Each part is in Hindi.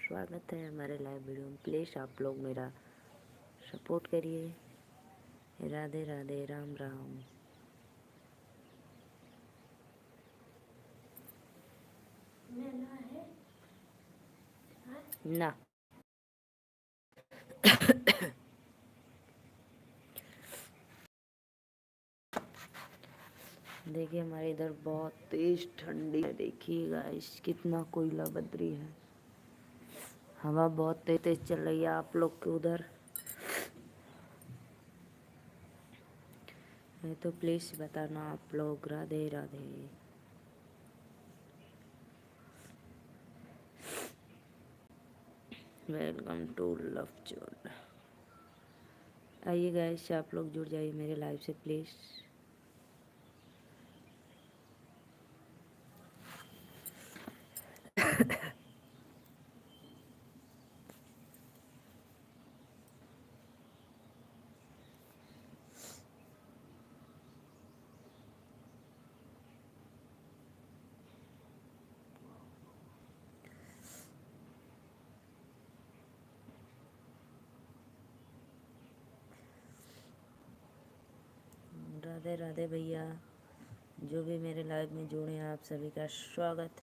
स्वागत है हमारे लाइव वीडियो में। प्लीज़ आप लोग मेरा सपोर्ट करिए। राधे राधे, राम राम। ना देखिए हमारे इधर बहुत तेज ठंडी है। देखिएगा इस कितना कोयला बदरी है। हवा बहुत तेज तेज चल रही है। आप लोग के उधर है तो प्लीज़ बताना आप लोग। Radhe Radhe. Welcome to love zone. आइए गाइस, आप लोग जुड़ जाइए मेरे लाइव से प्लीज़। राधे राधे भैया, जो भी मेरे लाइव में जुड़े हैं आप सभी का स्वागत।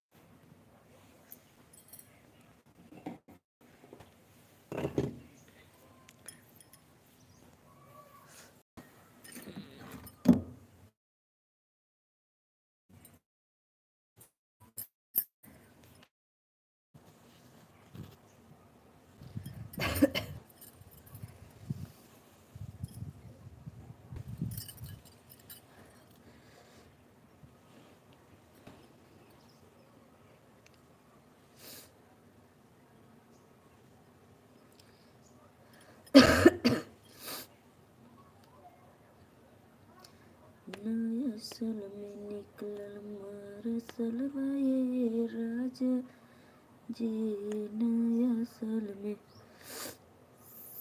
नया साल में निकलल मार सलवा ये राजा जी। नया साल में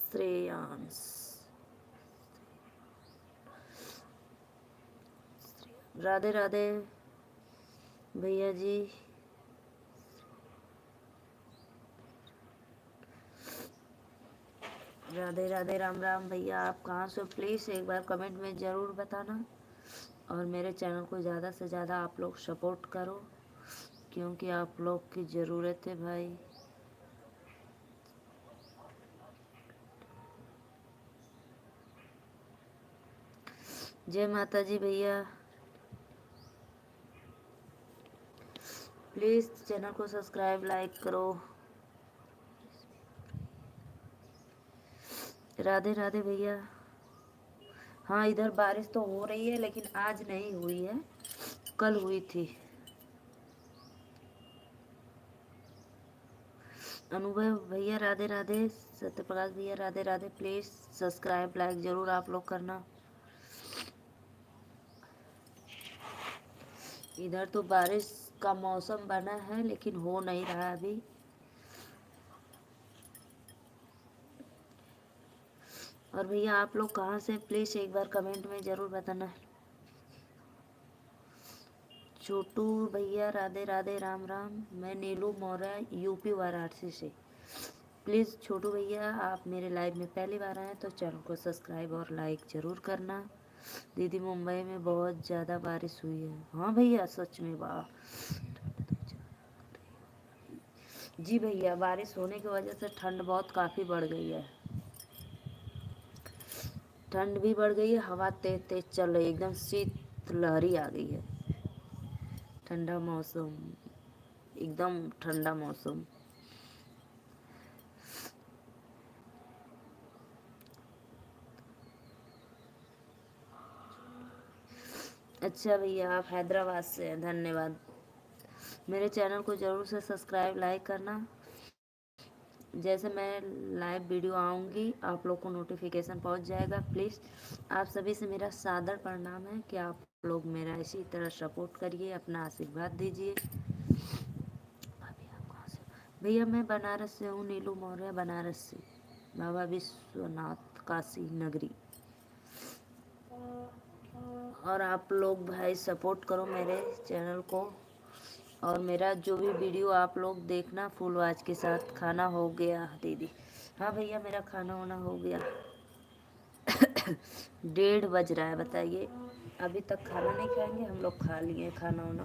श्रेयांश। राधे राधे भैया जी। राधे राधे, राम राम भैया। आप कहाँ से? प्लीज़ एक बार कमेंट में ज़रूर बताना। और मेरे चैनल को ज़्यादा से ज़्यादा आप लोग सपोर्ट करो, क्योंकि आप लोग की ज़रूरत है भाई। जय माता जी भैया। प्लीज़ चैनल को सब्सक्राइब लाइक करो। राधे राधे भैया। हाँ, इधर बारिश तो हो रही है लेकिन आज नहीं हुई है, कल हुई थी। अनुभव भैया राधे राधे। सत्यप्रकाश भैया Radhe Radhe. Please subscribe like ज़रूर आप लोग करना। इधर तो बारिश का मौसम बना है लेकिन हो नहीं रहा अभी। और भैया आप लोग कहाँ से? प्लीज़ एक बार कमेंट में ज़रूर बताना। छोटू भैया राधे राधे, राम राम। मैं नीलू मौर्य, यूपी वाराणसी से। प्लीज़ छोटू भैया, आप मेरे लाइव में पहली बार आए तो चैनल को सब्सक्राइब और लाइक ज़रूर करना। दीदी मुंबई में बहुत ज़्यादा बारिश हुई है। हाँ भैया सच में, वाह। जी भैया, बारिश होने की वजह से ठंड बहुत काफ़ी बढ़ गई है। ठंड भी बढ़ गई है, हवा तेज तेज चल रही है, एकदम शीत लहरी आ गई है। ठंडा मौसम, एकदम ठंडा मौसम। अच्छा भैया, आप हैदराबाद से हैं, धन्यवाद। मेरे चैनल को ज़रूर से सब्सक्राइब लाइक करना। जैसे मैं लाइव वीडियो आऊँगी आप लोग को नोटिफिकेशन पहुँच जाएगा। प्लीज़ आप सभी से मेरा सादर प्रणाम है कि आप लोग मेरा इसी तरह सपोर्ट करिए, अपना आशीर्वाद दीजिए। अभी आप कहाँ से? भैया मैं बनारस से हूँ, नीलू मौर्य, बनारस से। बाबा विश्वनाथ काशी नगरी। और आप लोग भाई सपोर्ट करो मेरे चैनल को, और मेरा जो भी वीडियो आप लोग देखना फुल वॉच के साथ। खाना हो गया दीदी? हाँ भैया मेरा खाना वाना हो गया। 1:30 बज रहा है, बताइए अभी तक खाना नहीं खाएंगे? हम लोग खा लिए खाना वाना।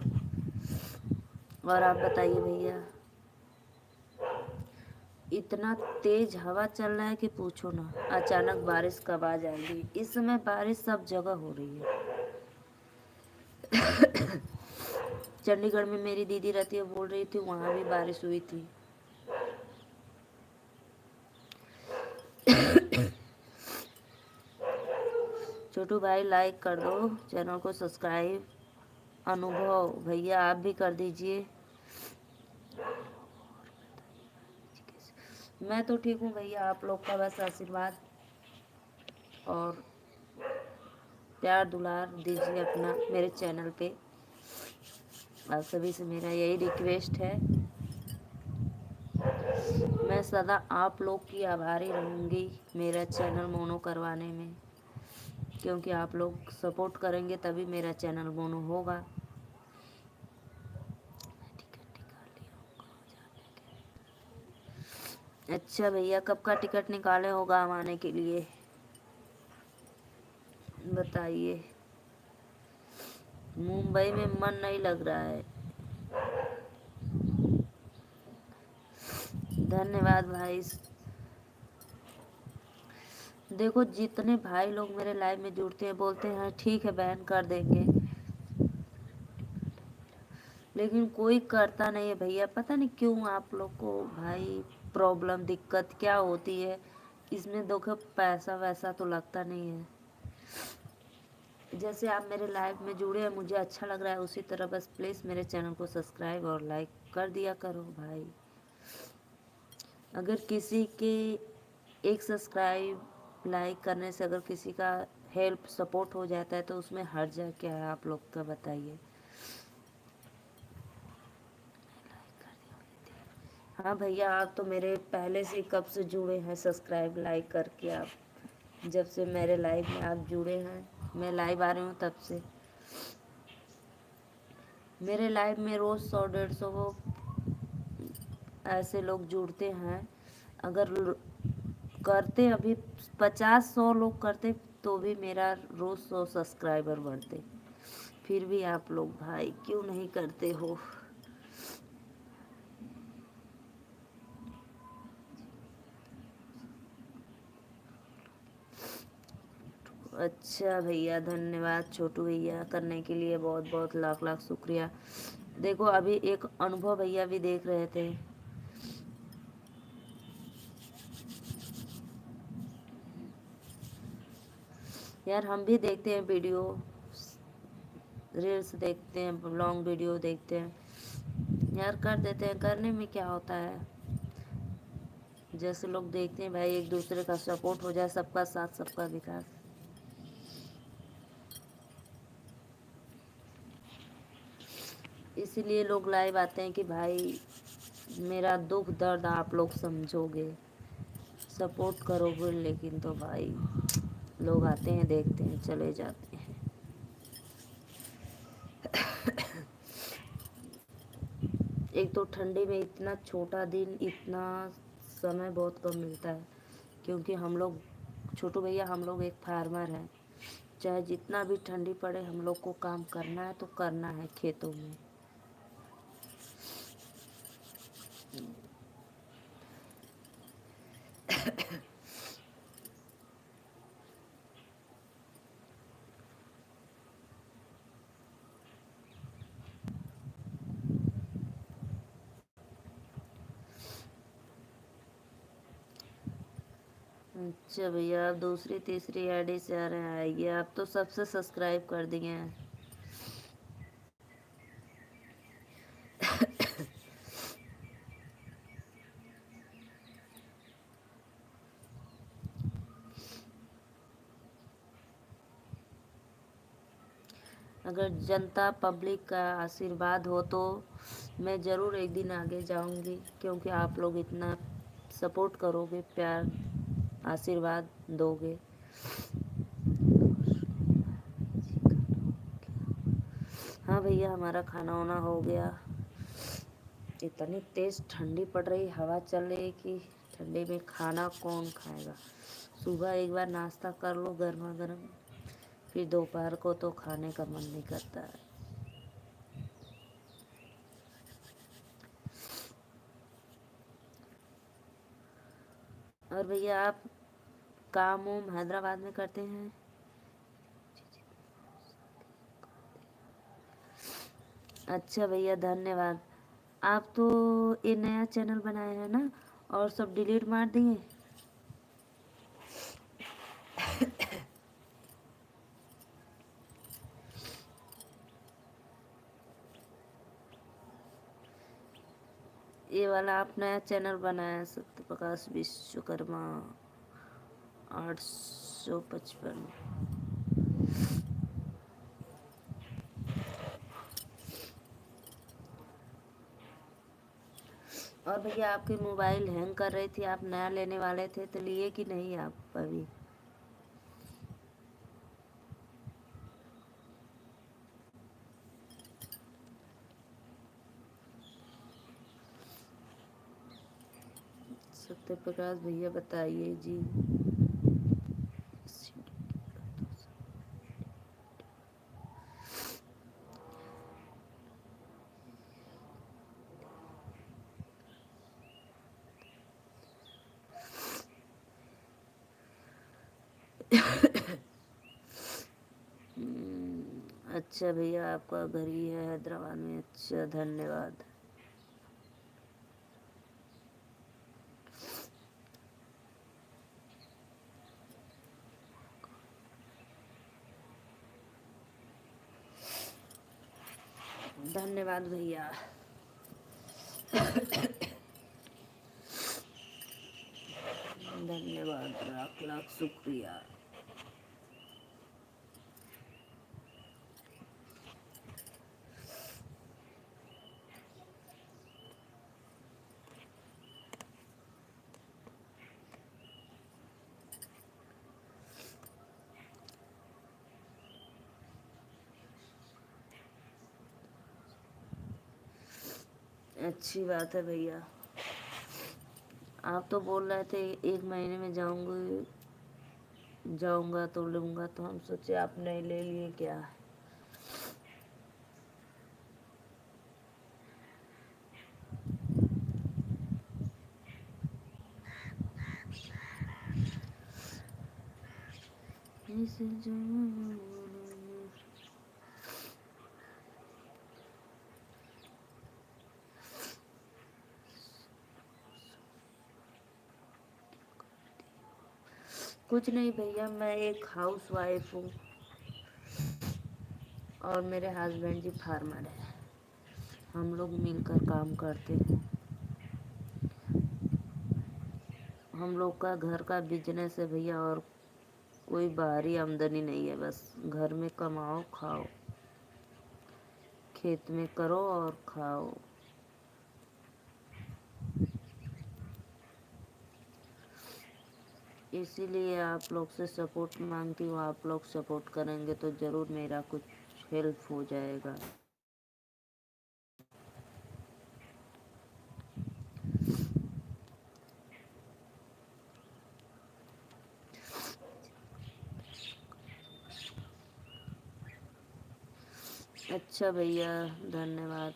और आप बताइए भैया। इतना तेज हवा चल रहा है कि पूछो ना। अचानक बारिश कब आ जाएगी। इस समय बारिश सब जगह हो रही है। चंडीगढ़ में मेरी दीदी रहती है, बोल रही थी वहाँ भी बारिश हुई थी। छोटू भाई लाइक कर दो, चैनल को सब्सक्राइब। अनुभव भैया आप भी कर दीजिए। मैं तो ठीक हूँ भैया, आप लोग का बस आशीर्वाद और प्यार दुलार दीजिए अपना मेरे चैनल पे। आप सभी से मेरा यही रिक्वेस्ट है। मैं सदा आप लोग की आभारी रहूँगी मेरा चैनल मोनो करवाने में, क्योंकि आप लोग सपोर्ट करेंगे तभी मेरा चैनल मोनो होगा। अच्छा भैया कब का टिकट निकाले हो गाँव आने के लिए बताइए। मुंबई में मन नहीं लग रहा है। धन्यवाद भाई। देखो जितने भाई लोग मेरे लाइव में जुड़ते हैं बोलते हैं ठीक है बहन कर देंगे, लेकिन कोई करता नहीं है भैया। पता नहीं क्यों आप लोग को भाई प्रॉब्लम दिक्कत क्या होती है इसमें। देखो पैसा वैसा तो लगता नहीं है। जैसे आप मेरे लाइव में जुड़े हैं मुझे अच्छा लग रहा है, उसी तरह बस प्लीज़ मेरे चैनल को सब्सक्राइब और लाइक कर दिया करो भाई। अगर किसी के एक सब्सक्राइब लाइक करने से अगर किसी का हेल्प सपोर्ट हो जाता है तो उसमें हर्ज क्या है आप लोग का बताइए। हाँ भैया आप तो मेरे पहले से कब से जुड़े हैं सब्सक्राइब लाइक करके। आप जब से मेरे लाइव में आप जुड़े हैं, मैं लाइव आ रही हूँ तब से मेरे लाइव में रोज़ 100-150 ऐसे लोग जुड़ते हैं। अगर करते अभी 50-100 लोग करते तो भी मेरा रोज़ 100 सब्सक्राइबर बढ़ते। फिर भी आप लोग भाई क्यों नहीं करते हो। अच्छा भैया धन्यवाद छोटू भैया करने के लिए बहुत बहुत लाख लाख शुक्रिया। देखो अभी एक अनुभव भैया भी देख रहे थे। यार हम भी देखते हैं वीडियो, रील्स देखते हैं, लॉन्ग वीडियो देखते हैं यार, कर देते हैं। करने में क्या होता है, जैसे लोग देखते हैं भाई एक दूसरे का सपोर्ट हो जाए, सबका साथ सबका विकास। इसीलिए लोग लाइव आते हैं कि भाई मेरा दुख दर्द आप लोग समझोगे, सपोर्ट करोगे। लेकिन तो भाई लोग आते हैं देखते हैं चले जाते हैं। एक तो ठंडी में इतना छोटा दिन, इतना समय बहुत कम मिलता है, क्योंकि हम लोग छोटू भैया हम लोग एक फार्मर हैं। चाहे जितना भी ठंडी पड़े हम लोग को काम करना है तो करना है खेतों में। अच्छा भैया आप दूसरी तीसरी आईडी से आ रहे हैं, आइए आप तो सबसे सब्सक्राइब कर दिए हैं। अगर जनता पब्लिक का आशीर्वाद हो तो मैं ज़रूर एक दिन आगे जाऊंगी, क्योंकि आप लोग इतना सपोर्ट करोगे, प्यार आशीर्वाद दोगे। हाँ भैया हमारा खाना वाना हो गया। इतनी तेज ठंडी पड़ रही, हवा चल रही कि ठंडी में खाना कौन खाएगा। सुबह एक बार नाश्ता कर लो गर्मा गर्म, फिर दोपहर को तो खाने का मन नहीं करता है। और भैया आप काम वाम हैदराबाद में करते हैं? अच्छा भैया धन्यवाद। आप तो ये नया चैनल बनाए हैं ना, और सब डिलीट मार दिए? ये वाला आप नया चैनल बनाया, सत्य प्रकाश विश्वकर्मा 855। और भैया आपकी मोबाइल हैंग कर रही थी, आप नया लेने वाले थे तो लिए कि नहीं आप अभी? सत्य प्रकाश भैया बताइए जी। अच्छा भैया आपका घर ही है हैदराबाद में, अच्छा धन्यवाद। धन्यवाद भैया। धन्यवाद, लाख लाख शुक्रिया। अच्छी बात है भैया। आप तो बोल रहे थे 1 महीने में जाऊंगा तो लूंगा, तो हम सोचे आप नहीं ले लिए क्या? कुछ नहीं भैया, मैं एक हाउस वाइफ हूँ और मेरे हस्बैंड जी फार्मर है। हम लोग मिलकर काम करते हैं। हम लोग का घर का बिजनेस है भैया, और कोई बाहरी आमदनी नहीं है। बस घर में कमाओ खाओ, खेत में करो और खाओ। इसीलिए आप लोग से सपोर्ट मांगती हूँ। आप लोग सपोर्ट करेंगे तो ज़रूर मेरा कुछ हेल्प हो जाएगा। अच्छा भैया धन्यवाद।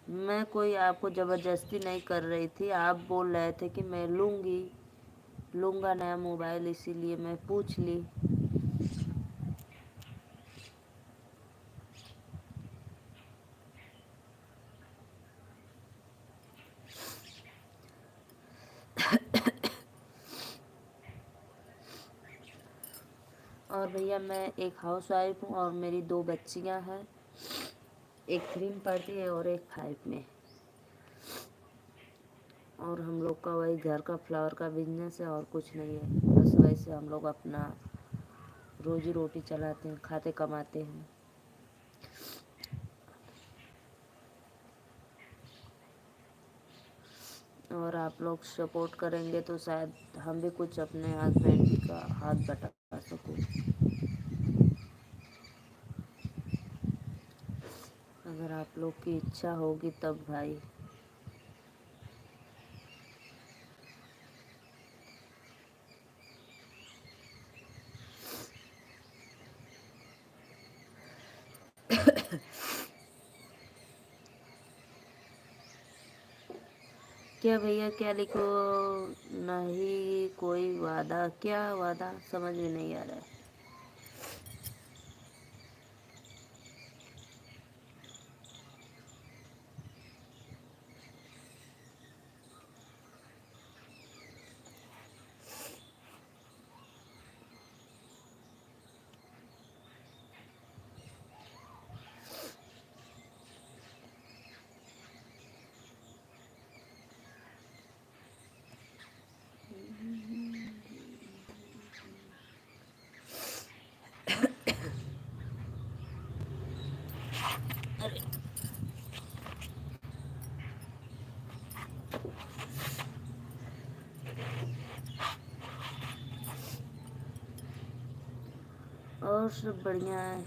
मैं कोई आपको ज़बरदस्ती नहीं कर रही थी, आप बोल रहे थे कि मैं लूँगा नया मोबाइल, इसीलिए मैं पूछ ली। और भैया मैं एक हाउस वाइफ हूँ और मेरी 2 बच्चियाँ हैं। एक 3 में पढ़ती है और एक 5 में। और हम लोग का वही घर का फ्लावर का बिजनेस है और कुछ नहीं है। बस वैसे हम लोग अपना रोजी रोटी चलाते हैं, खाते कमाते हैं। और आप लोग सपोर्ट करेंगे तो शायद हम भी कुछ अपने हस्बैंड का हाथ बटा सकूँ। अगर आप लोग की इच्छा होगी तब भाई। क्या भैया क्या लिखो? नहीं कोई वादा? क्या वादा, समझ में नहीं आ रहा है। और सब बढ़िया है।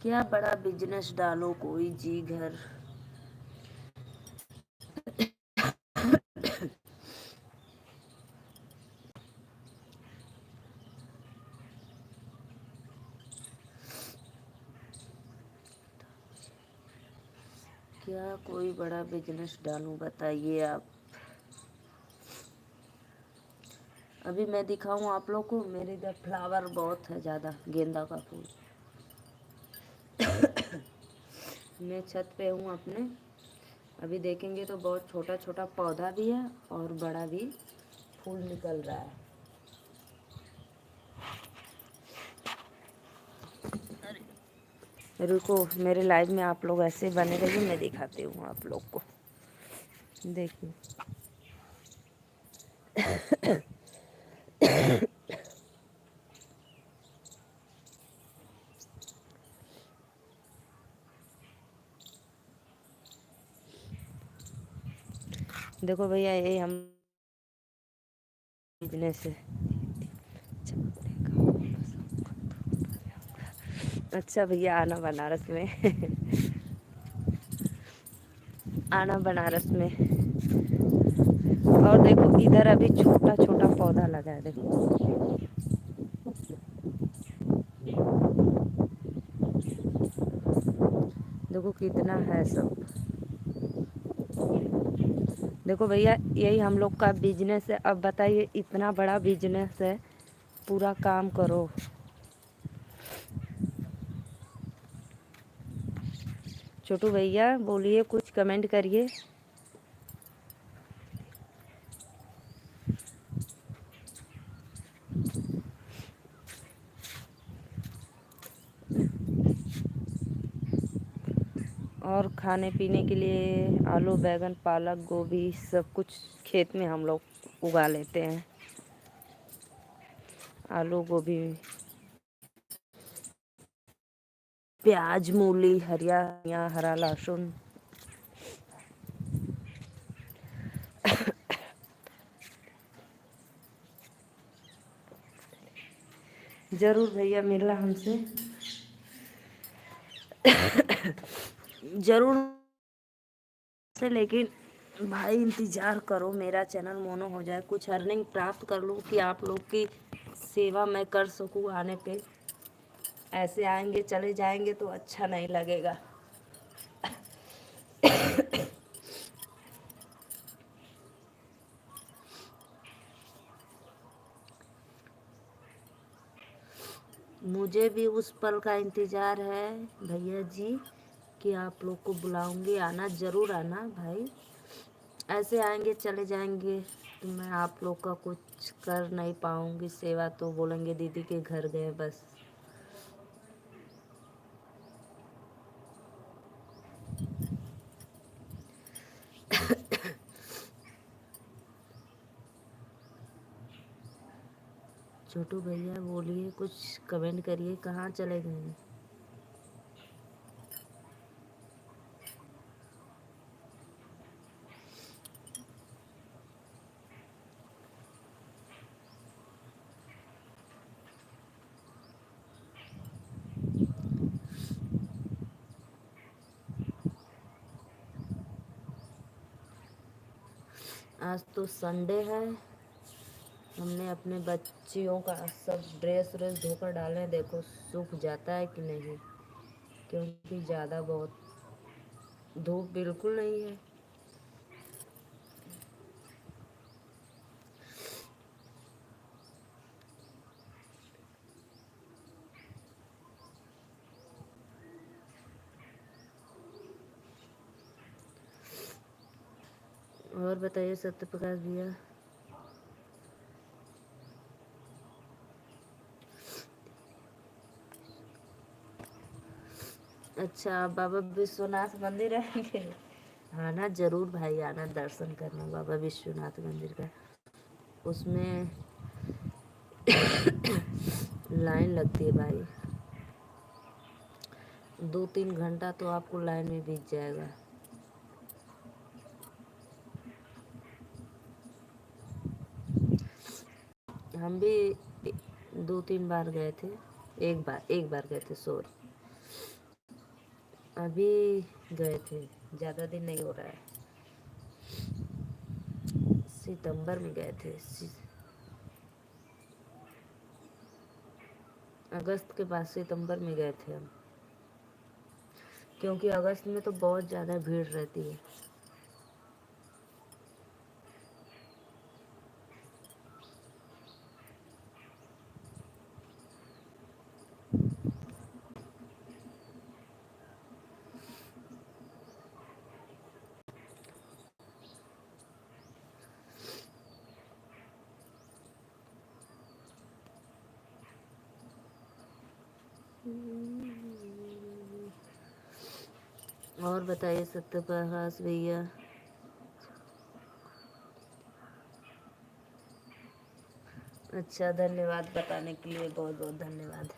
क्या बड़ा बिजनेस डालो कोई जी घर। क्या कोई बड़ा बिजनेस डालूं बताइए आप। अभी मैं दिखाऊं आप लोग को, मेरे इधर फ्लावर बहुत है ज़्यादा, गेंदा का फूल। मैं छत पे हूँ अपने। अभी देखेंगे तो बहुत छोटा छोटा पौधा भी है और बड़ा भी फूल निकल रहा है। रुको, मेरे लाइव में आप लोग ऐसे बने रहिए, मैं दिखाती हूँ आप लोग को। देखिए देखो भैया, ये हम बिजनेस है। अच्छा भैया, आना बनारस में। आना बनारस में। और देखो इधर अभी छोटा छोटा पौधा लगा है, देखो। देखो कितना है सब। देखो भैया, यही हम लोग का बिजनेस है। अब बताइए, इतना बड़ा बिजनेस है, पूरा काम करो। छोटू भैया बोलिए, कुछ कमेंट करिए। और खाने पीने के लिए आलू बैंगन पालक गोभी सब कुछ खेत में हम लोग उगा लेते हैं। आलू गोभी, प्याज मूली हरिया हरा लहसुन। ज़रूर भैया, मिलना हमसे ज़रूर से, लेकिन भाई इंतज़ार करो, मेरा चैनल मोनो हो जाए, कुछ अर्निंग प्राप्त कर लूँ कि आप लोग की सेवा मैं कर सकूँ आने पे। ऐसे आएंगे चले जाएंगे तो अच्छा नहीं लगेगा। मुझे भी उस पल का इंतज़ार है भैया जी कि आप लोग को बुलाऊंगी, आना ज़रूर आना भाई। ऐसे आएंगे चले जाएंगे तो मैं आप लोग का कुछ कर नहीं पाऊंगी सेवा, तो बोलेंगे दीदी के घर गए बस। छोटू भैया बोलिए, कुछ कमेंट करिए, कहाँ चले गए हैं? आज तो संडे है। हमने अपने बच्चियों का सब ड्रेस व्रेस धोकर डाले हैं, देखो सूख जाता है कि नहीं, क्योंकि ज़्यादा बहुत धूप बिल्कुल नहीं है। और बताइए सत्य प्रकाश भैया। अच्छा, आप बाबा विश्वनाथ मंदिर आएंगे? आना जरूर भाई, आना दर्शन करना बाबा विश्वनाथ मंदिर का। उसमें लाइन लगती है भाई, 2-3 घंटा तो आपको लाइन में बीत जाएगा। हम भी 2-3 बार गए थे। एक बार गए थे, सॉरी। अभी गए थे, ज़्यादा दिन नहीं हो रहा है, सितंबर में गए थे। अगस्त के बाद सितंबर में गए थे हम, क्योंकि अगस्त में तो बहुत ज़्यादा भीड़ रहती है। और बताइए सत्य प्रकाश भैया। अच्छा, धन्यवाद बताने के लिए, बहुत बहुत धन्यवाद।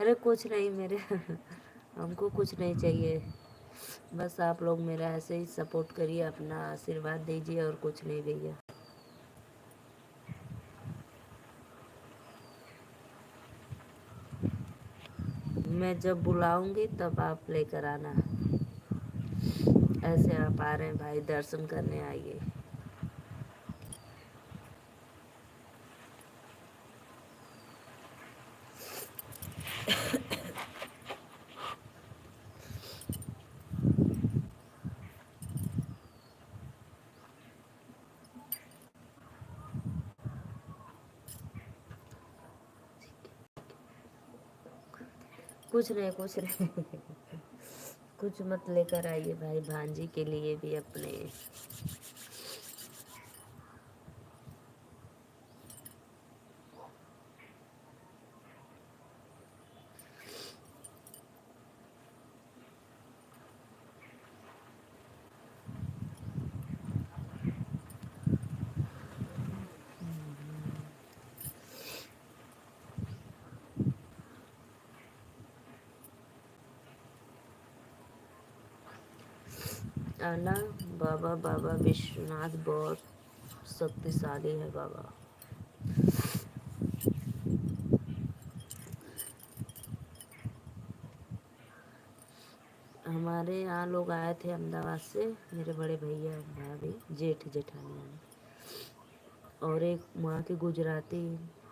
अरे कुछ नहीं मेरे हमको कुछ नहीं चाहिए, बस आप लोग मेरा ऐसे ही सपोर्ट करिए, अपना आशीर्वाद दीजिए, और कुछ नहीं भैया। मैं जब बुलाऊंगी तब आप लेकर आना। ऐसे आप आ रहे हैं भाई, दर्शन करने आइए। कुछ नहीं, कुछ नहीं कुछ मत लेकर आइए भाई, भांजी के लिए भी अपने। आना बाबा, बाबा विश्वनाथ बहुत शक्तिशाली है बाबा। हमारे यहाँ लोग आए थे अहमदाबाद से, मेरे बड़े भैया भाभी जेठ जेठानी, और एक वहाँ की गुजराती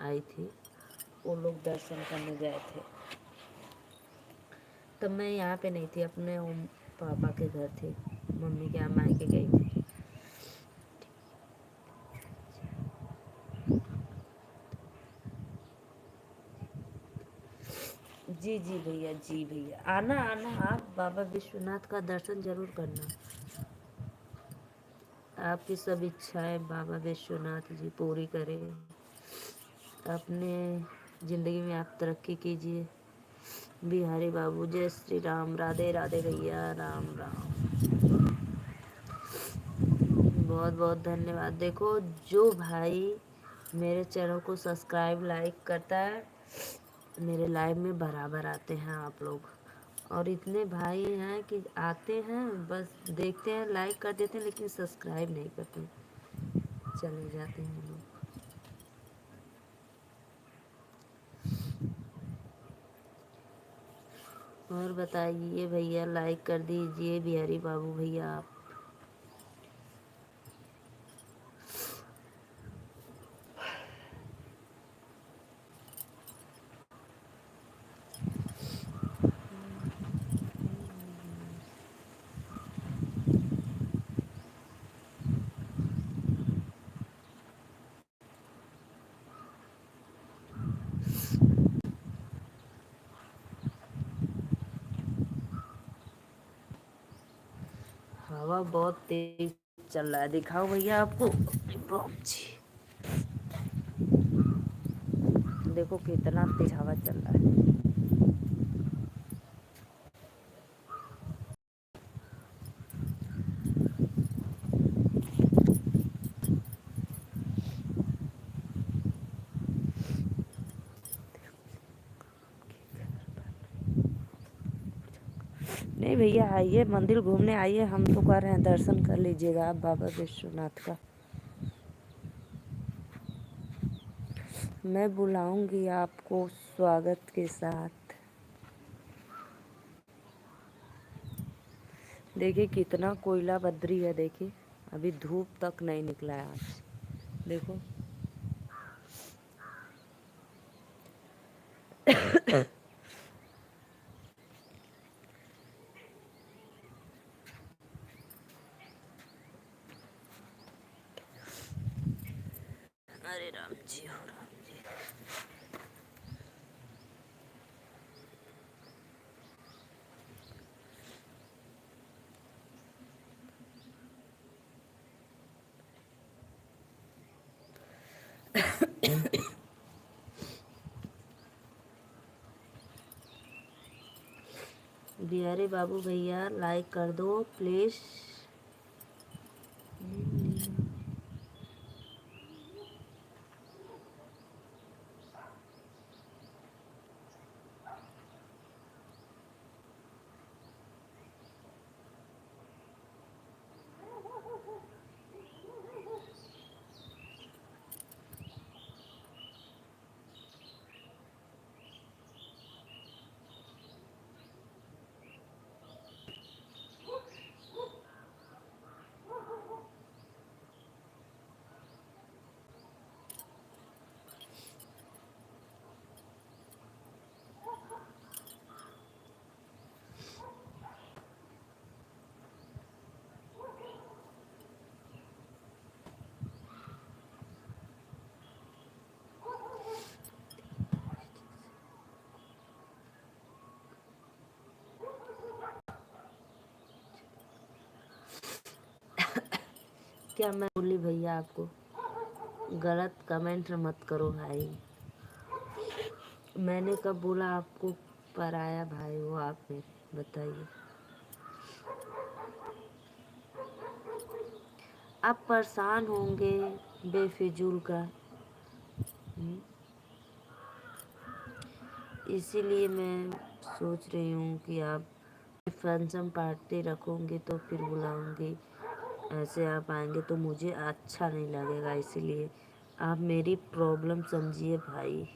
आई थी, वो लोग दर्शन करने गए थे। तब मैं यहाँ पे नहीं थी, अपने पापा के घर थी, मम्मी के यहाँ मायके गई थी। जी जी भैया, जी भैया, आना आना, आप बाबा विश्वनाथ का दर्शन जरूर करना। आपकी सब इच्छाएं बाबा विश्वनाथ जी पूरी करें। अपने ज़िंदगी में आप तरक्की कीजिए। बिहारी बाबू, जय श्री राम, राधे राधे भैया, राम राम। बहुत बहुत धन्यवाद। देखो, जो भाई मेरे चैनल को सब्सक्राइब लाइक करता है, मेरे लाइव में बराबर आते हैं आप लोग, और इतने भाई हैं कि आते हैं, बस देखते हैं, लाइक कर देते हैं, लेकिन सब्सक्राइब नहीं करते, चले जाते हैं लोग। और बताइए भैया, लाइक कर दीजिए बिहारी बाबू भैया आप। हवा बहुत तेज चल रहा है, दिखाओ भैया आपको देखो कितना तेज हवा चल रहा है। नहीं भैया आइए, मंदिर घूमने आइए, हम तो कह रहे हैं दर्शन कर लीजिएगा आप बाबा विश्वनाथ का। मैं बुलाऊंगी आपको स्वागत के साथ। देखिए कितना कोयला बद्री है, देखिए अभी धूप तक नहीं निकला है आज, देखो। अरे राम जी हो राम जी। बिहारी बाबू भैया लाइक कर दो प्लीज। क्या मैं बोली भैया आपको? गलत कमेंट मत करो भाई। मैंने कब बोला आपको पराया भाई हो आप में, बताइए। आप परेशान होंगे बेफिजूल का, इसीलिए मैं सोच रही हूँ कि आप फंक्शन पार्टी रखोगे तो फिर बुलाऊंगी, ऐसे आप आएंगे तो मुझे अच्छा नहीं लगेगा, इसीलिए आप मेरी प्रॉब्लम समझिए भाई।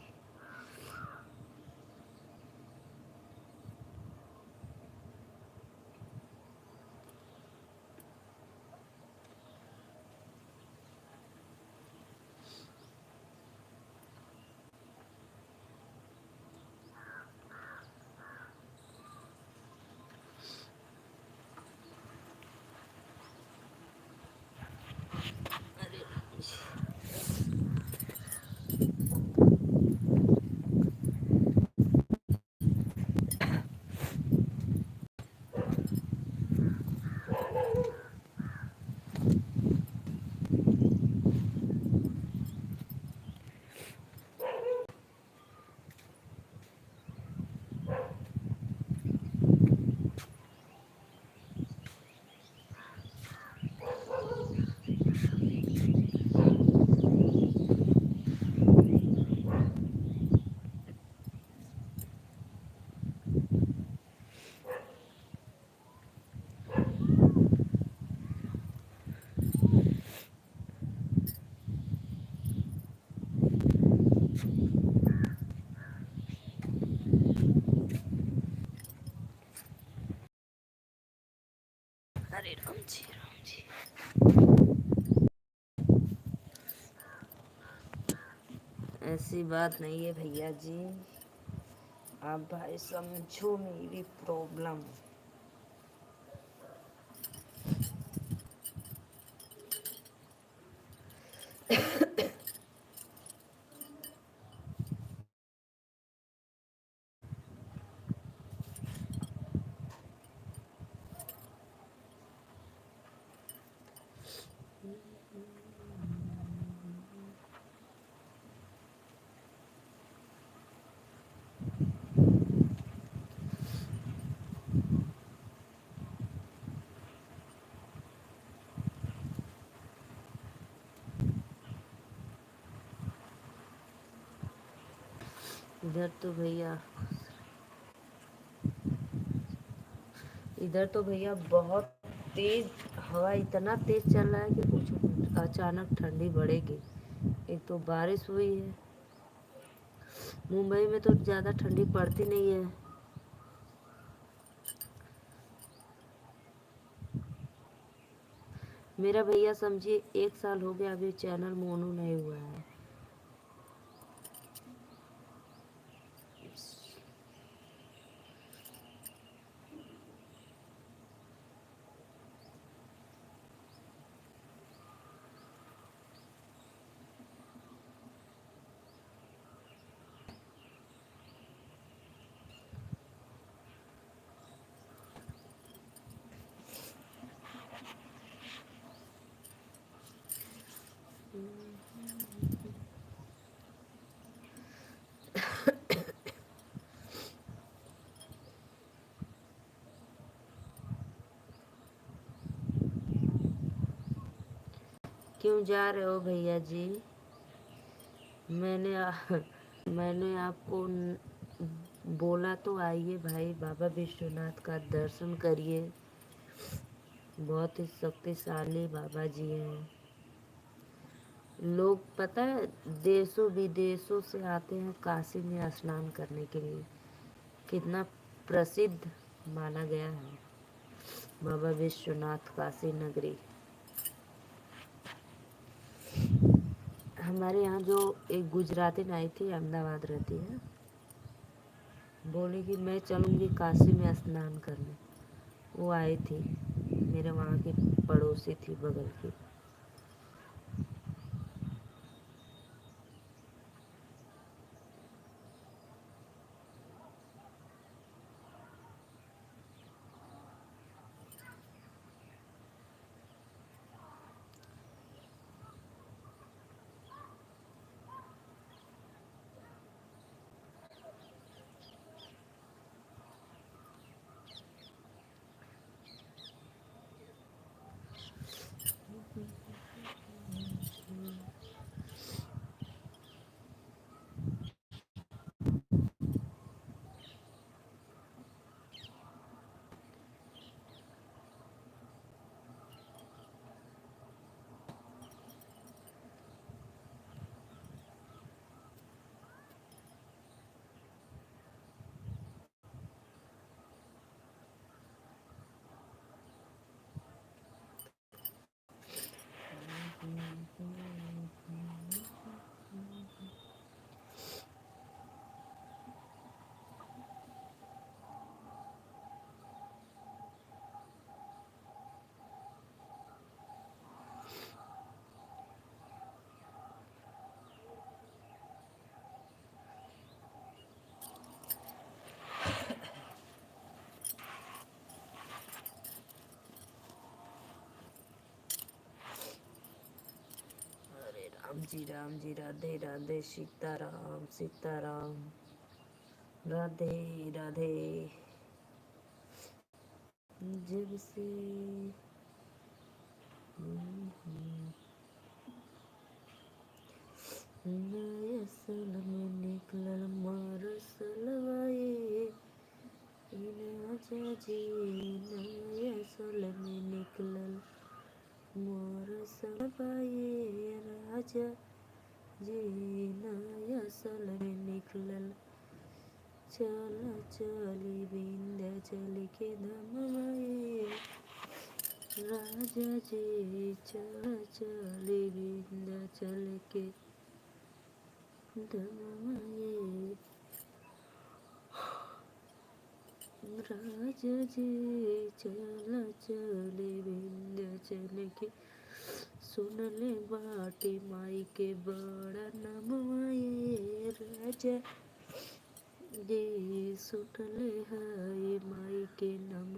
अरे राम जी राम जी। ऐसी बात नहीं है भैया जी, आप भाई समझो मेरी प्रॉब्लम। इधर तो भैया बहुत तेज हवा, इतना तेज चल रहा है कि पूछो मत। अचानक ठंडी बढ़ेगी। एक तो बारिश हुई है। मुंबई में तो ज़्यादा ठंडी पड़ती नहीं है। मेरा भैया समझिए 1 साल हो गया अभी चैनल मोनू नहीं हुआ है। क्यों जा रहे हो भैया जी? मैंने मैंने आपको बोला तो आइए भाई, बाबा विश्वनाथ का दर्शन करिए। बहुत ही शक्तिशाली बाबा जी हैं। लोग पता है देशों विदेशों से आते हैं काशी में स्नान करने के लिए। कितना प्रसिद्ध माना गया है बाबा विश्वनाथ काशी नगरी। हमारे यहाँ जो एक गुजराती नाई थी, अहमदाबाद रहती है, बोली कि मैं चलूँगी काशी में स्नान करने। वो आई थी, मेरे वहाँ की पड़ोसी थी बगल की। राम जी राधे राधे, सीताराम सीताराम, राधे राधे। जब से नया साल में निकलल मार सलवाए, राजा जी नया साल में निकलल मार सलवाए, राजा जी नया साल में निकलल। चला चली विंध्याचल के धमवाए, राजा जी चल चले विंध्याचल के धमाए। राजा जी चल चले विंध्याचल के सुन ले बाटे माई के बड़ा नमवाए। राजा जी सुन ले हाय माई के नम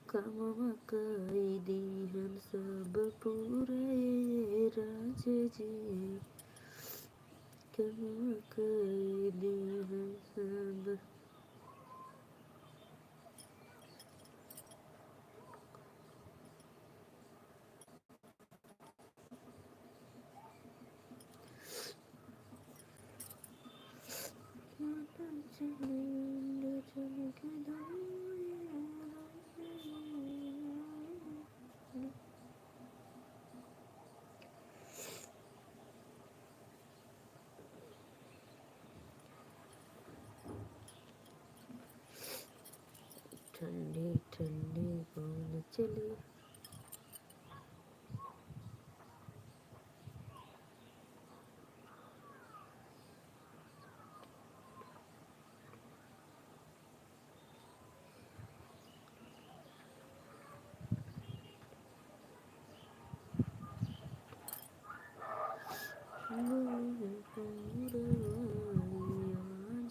कमवा कई दीहन सब पूरे। राजा जी कमवा कई दीहन सब ठंडी ठंडी पवन चली।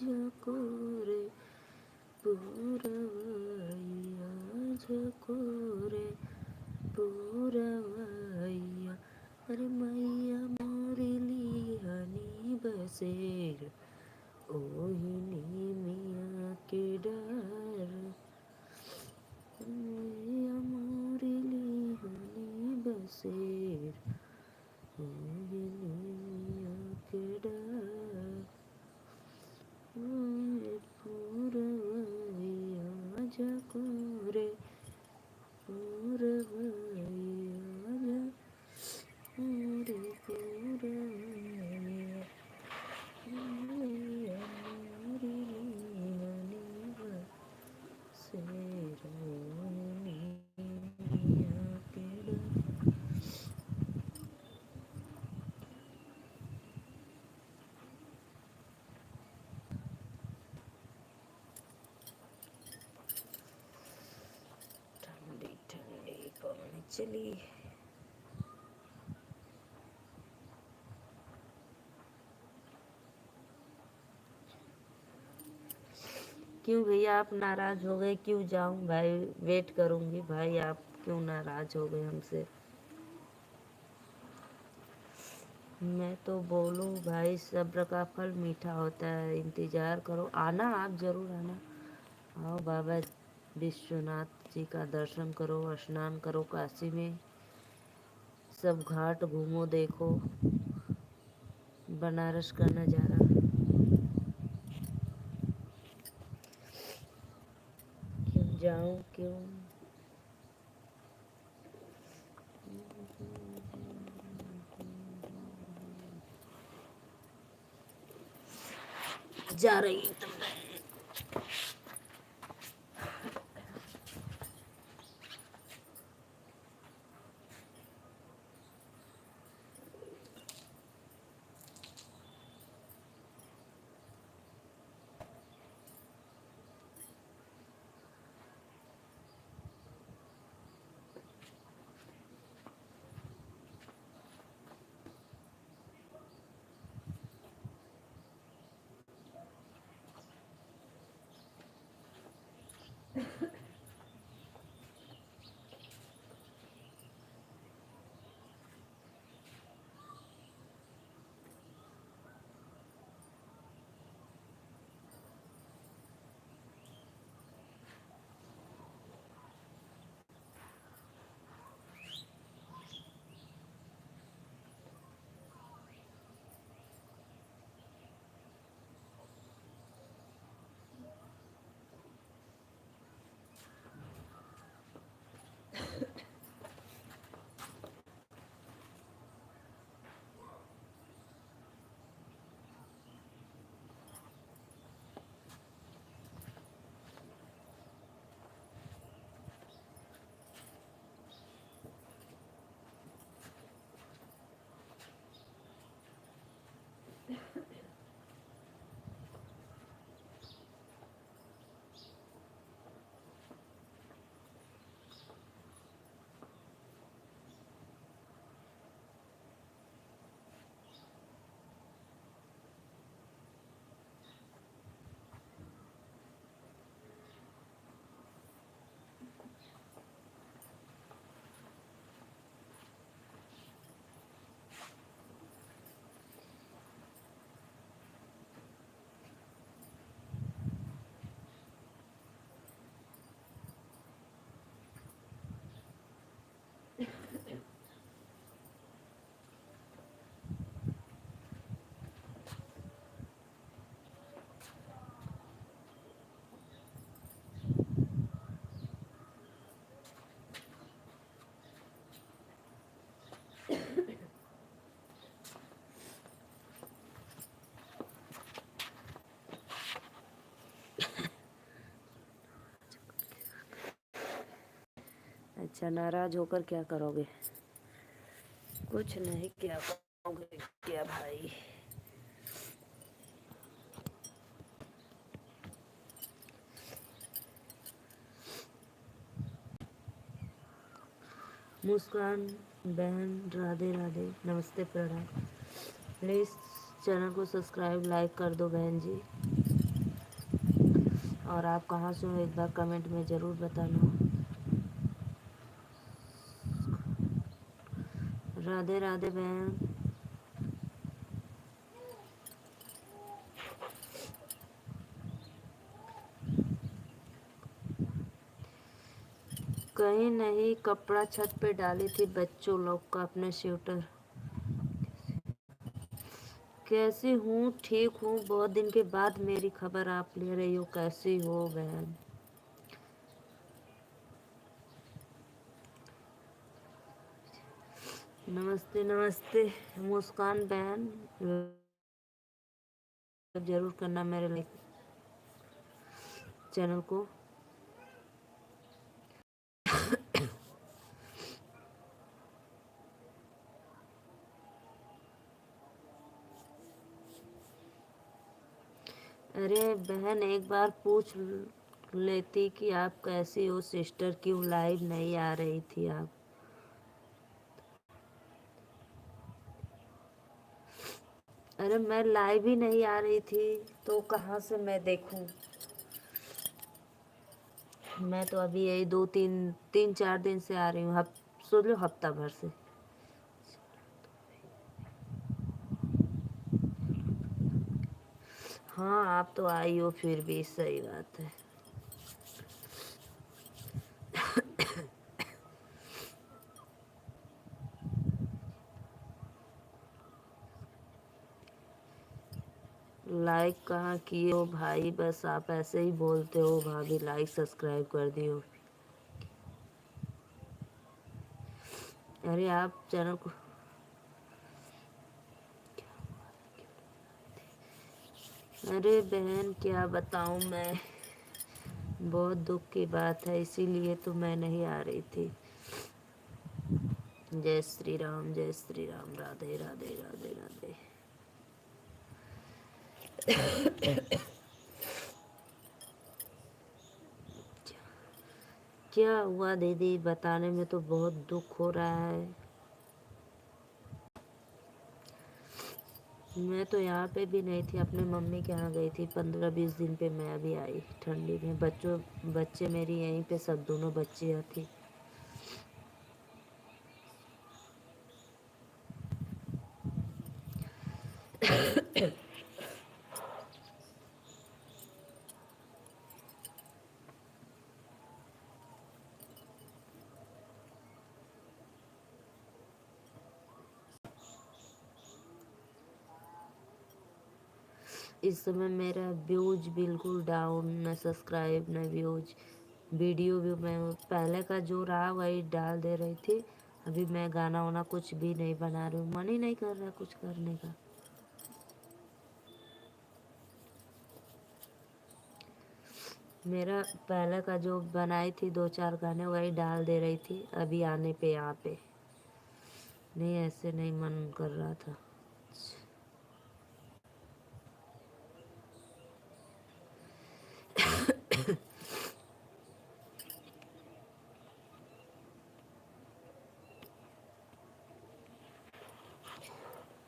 झकोरे पूरवैया झकोरे पूरवैया। अरे मैया मोरली हनी बसेर ओहिनी मिया के डर। मैया मोरली हनी बसेर ओहिनी मिया के डर। पूरवैया झकोरे पूरवैया झकोरे पूरवैया। मैया मोरली हनी बसेर ओहिनी मिया के डर। ठंडी ठंडी पवन चली। क्यों भैया आप नाराज हो गए? क्यों जाऊं भाई, वेट करूंगी भाई, आप क्यों नाराज हो गए हमसे? मैं तो बोलूं भाई सब्र का फल मीठा होता है, इंतजार करो, आना आप जरूर आना। आओ बाबा विश्वनाथ जी का दर्शन करो, स्नान करो काशी में, सब घाट घूमो देखो बनारस का नज़ारा। क्यों जाऊं क्यों? जा रही हूं तुम। अच्छा, नाराज होकर क्या करोगे? कुछ नहीं, क्या करोगे क्या भाई। मुस्कान बहन राधे राधे, नमस्ते प्रणाम। प्लीज़ चैनल को सब्सक्राइब लाइक कर दो बहन जी। और आप कहाँ से हो एक बार कमेंट में ज़रूर बताना। राधे राधे बहन। कहीं नहीं, कपड़ा छत पे डाली थी बच्चों लोग का, अपने स्वेटर। कैसी हूँ? ठीक हूँ। बहुत दिन के बाद मेरी खबर आप ले रही हो। कैसी हो बहन? नमस्ते नमस्ते मुस्कान बहन, जरूर करना मेरे लाइक चैनल को। अरे बहन, एक बार पूछ लेती कि आप कैसी हो सिस्टर, क्यों लाइव नहीं आ रही थी आप? अरे मैं लाइव ही नहीं आ रही थी तो कहाँ से मैं देखूं? मैं तो अभी यही दो तीन तीन चार दिन से आ रही हूँ, सोच लो हफ्ता भर से। हाँ, आप तो आई हो फिर भी, सही बात है। लाइक कहाँ किए हो भाई? बस आप ऐसे ही बोलते हो भाभी लाइक सब्सक्राइब कर दियो। अरे आप चैनल को, अरे बहन क्या बताऊँ मैं, बहुत दुख की बात है, इसीलिए तो मैं नहीं आ रही थी। जय श्री राम, जय श्री राम, राधे राधे राधे राधे। क्या हुआ दीदी? बताने में तो बहुत दुख हो रहा है। मैं तो यहाँ पे भी नहीं थी, अपने मम्मी के यहाँ गई थी 15-20 दिन पे। मैं अभी आई ठंडी में, बच्चे मेरी यहीं पे, सब दोनों बच्चियाँ थी। इस समय मेरा व्यूज बिल्कुल डाउन, न सब्सक्राइब न व्यूज। वीडियो भी मैं पहले का जो रहा वही डाल दे रही थी। अभी मैं गाना वाना कुछ भी नहीं बना रही हूँ, मन ही नहीं कर रहा कुछ करने का। मेरा पहले का जो बनाई थी 2-4 गाने वही डाल दे रही थी, अभी आने पे यहाँ पे नहीं, ऐसे नहीं मन कर रहा था।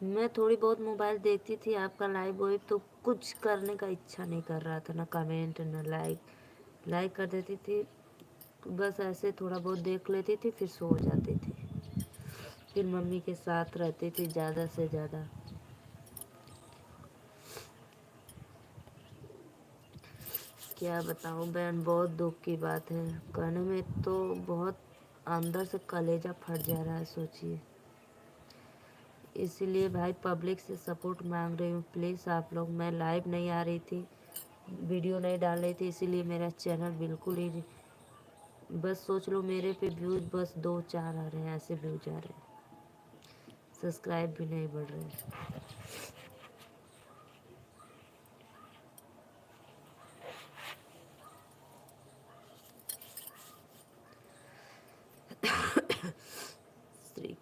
मैं थोड़ी बहुत मोबाइल देखती थी आपका लाइव वाइव, तो कुछ करने का इच्छा नहीं कर रहा था, ना कमेंट ना लाइक। लाइक कर देती थी, बस ऐसे थोड़ा बहुत देख लेती थी, फिर सो जाती थी। फिर मम्मी के साथ रहती थी ज़्यादा से ज़्यादा। क्या बताऊँ बहन, बहुत दुख की बात है, कहने में तो बहुत अंदर से कलेजा फट जा रहा है, सोचिए। इसीलिए भाई पब्लिक से सपोर्ट मांग रही हूँ, प्लीज़ आप लोग। मैं लाइव नहीं आ रही थी, वीडियो नहीं डाल रही थी, इसीलिए मेरा चैनल बिल्कुल ही, बस सोच लो मेरे पे व्यूज़ बस 2-4 आ रहे हैं, ऐसे व्यूज आ रहे हैं, सब्सक्राइब भी नहीं बढ़ रहे हैं।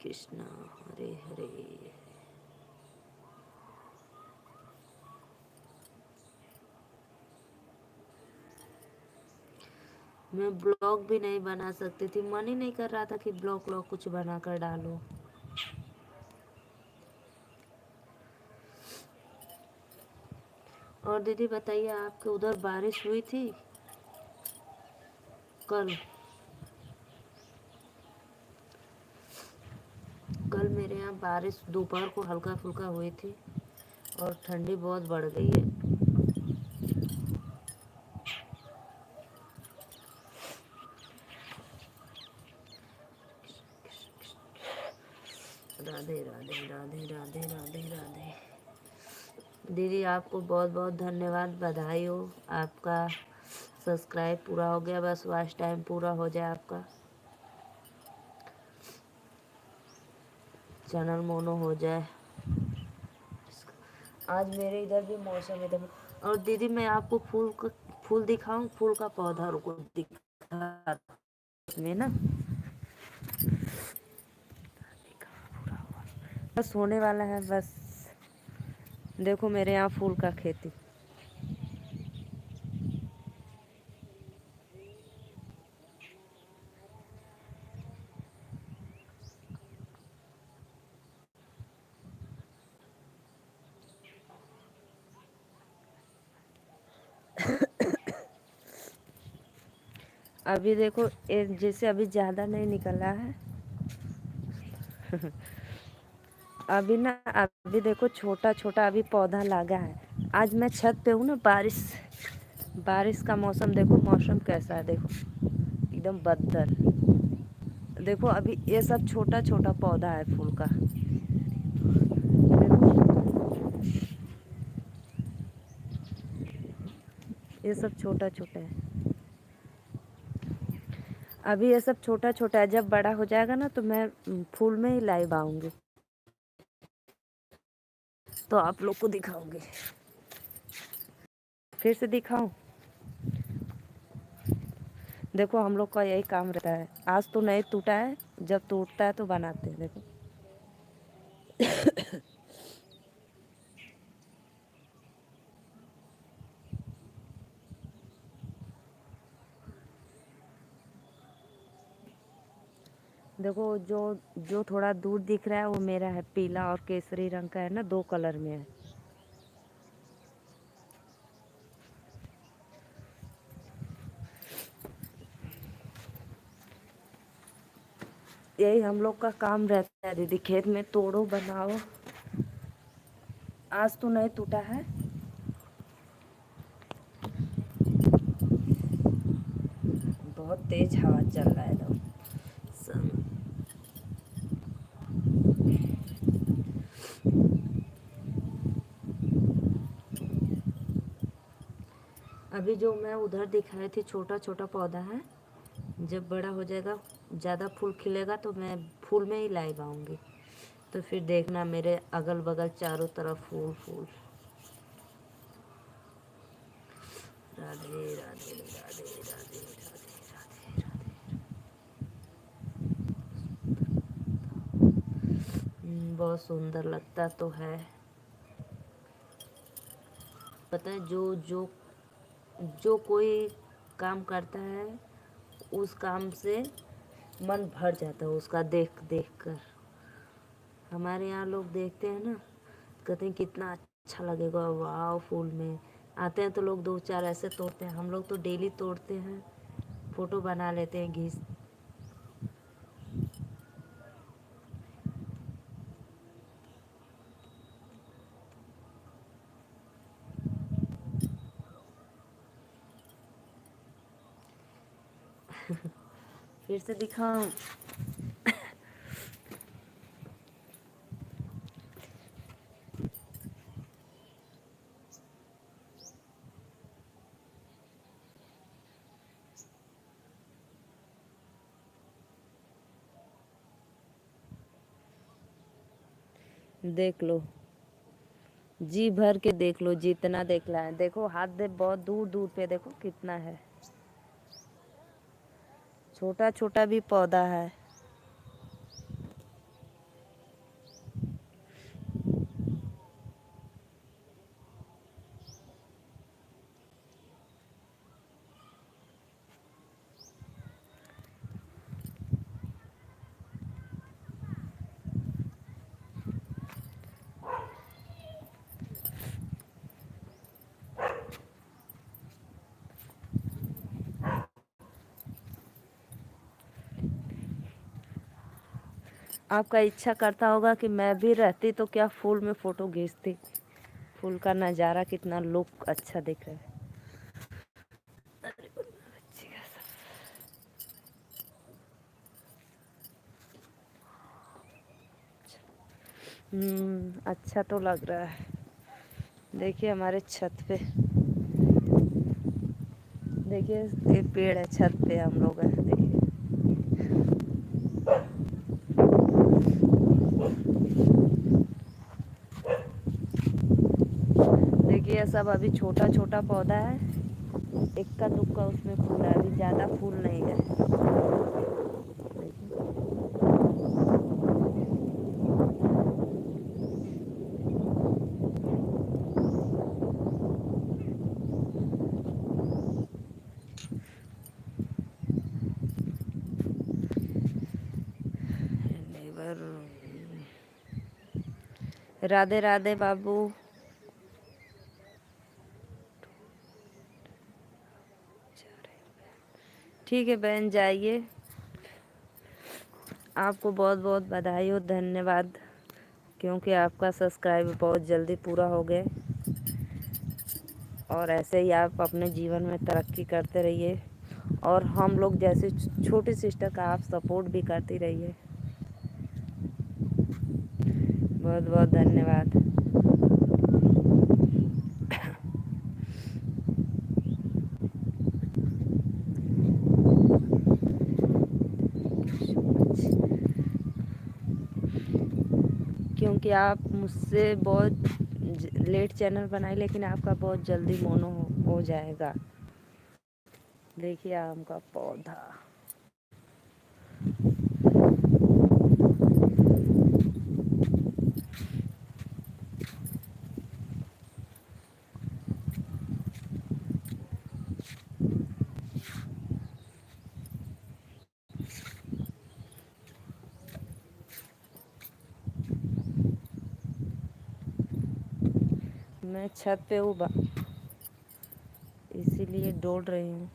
कृष्णा हरे हरे। मैं ब्लॉग भी नहीं बना सकती थी, मन ही नहीं कर रहा था कि ब्लॉग कुछ बना कर डालूं। और दीदी बताइए, आपके उधर बारिश हुई थी कल? कल मेरे यहाँ बारिश दोपहर को हल्का फुल्का हुई थी और ठंडी बहुत बढ़ गई है। राधे राधे राधे राधे राधे राधे। दीदी आपको बहुत बहुत धन्यवाद, बधाई हो। आपका सब्सक्राइब पूरा हो गया, बस वॉच टाइम पूरा हो जाए आपका, चैनल मोनो हो जाए। आज मेरे इधर भी मौसम एकदम। और दीदी मैं आपको फूल दिखाऊं, फूल का पौधा रुको दिखा में ना, बस होने वाला है बस। देखो मेरे यहाँ फूल का खेती। अभी देखो जैसे अभी ज़्यादा नहीं निकला है अभी ना, अभी देखो छोटा छोटा अभी पौधा लगा है। आज मैं छत पे हूँ ना, बारिश का मौसम, देखो मौसम कैसा है, देखो एकदम बदतर। देखो अभी ये सब छोटा छोटा पौधा है फूल का, ये सब छोटा छोटा है। अभी ये सब छोटा छोटा है, जब बड़ा हो जाएगा ना तो मैं फूल में ही लाइव आऊंगी, तो आप लोग को दिखाऊंगी। फिर से दिखाऊं? देखो हम लोग का यही काम रहता है। आज तो नहीं टूटा है, जब टूटता है तो बनाते हैं। देखो देखो जो जो थोड़ा दूर दिख रहा है वो मेरा है, पीला और केसरी रंग का है ना, दो कलर में है। यही हम लोग का काम रहता है दीदी, खेत में तोड़ो बनाओ। आज तो नहीं टूटा है। बहुत तेज हवा चल रहा है एकदम। अभी जो मैं उधर दिखाई थी छोटा छोटा पौधा है, जब बड़ा हो जाएगा, ज़्यादा फूल खिलेगा तो मैं फूल में ही लाइव आऊँगी, तो फिर देखना मेरे अगल बगल चारों तरफ फूल फूल। राधे राधे राधे राधे राधे राधे। बहुत सुंदर लगता तो है। पता है जो जो जो कोई काम करता है उस काम से मन भर जाता है उसका देख देख कर। हमारे यहाँ लोग देखते हैं ना, कहते हैं कितना अच्छा लगेगा, वाह फूल में। आते हैं तो लोग दो चार ऐसे तोड़ते हैं, हम लोग तो डेली तोड़ते हैं, फोटो बना लेते हैं घिस। फिर से दिखाऊं? देख लो, जी भर के देख लो, जितना देखना है देखो। हाथ दे बहुत दूर दूर पे देखो कितना है, छोटा छोटा भी पौधा है। आपका इच्छा करता होगा कि मैं भी रहती तो क्या फूल में फ़ोटो खींचती। फूल का नज़ारा कितना लुक अच्छा दिख रहा है। अच्छा तो लग रहा है। देखिए हमारे छत पे, देखिए ये पेड़ है, छत पे हम लोग हैं। देखिए देखिए ये सब अभी छोटा छोटा पौधा है, इक्का दुक्का उसमें फूल है, अभी ज़्यादा फूल नहीं है। नेवर। राधे राधे बाबू। ठीक है बहन, जाइए। आपको बहुत बहुत बधाई हो, धन्यवाद, क्योंकि आपका सब्सक्राइब बहुत जल्दी पूरा हो गए। और ऐसे ही आप अपने जीवन में तरक्की करते रहिए और हम लोग जैसे छोटी सिस्टर का आप सपोर्ट भी करती रहिए। बहुत बहुत धन्यवाद। क्योंकि आप मुझसे बहुत लेट चैनल बनाए, लेकिन आपका बहुत जल्दी मोनो हो जाएगा। देखिए आम का पौधा। मैं छत पे हूँ, इसीलिए डोल रही हूँ।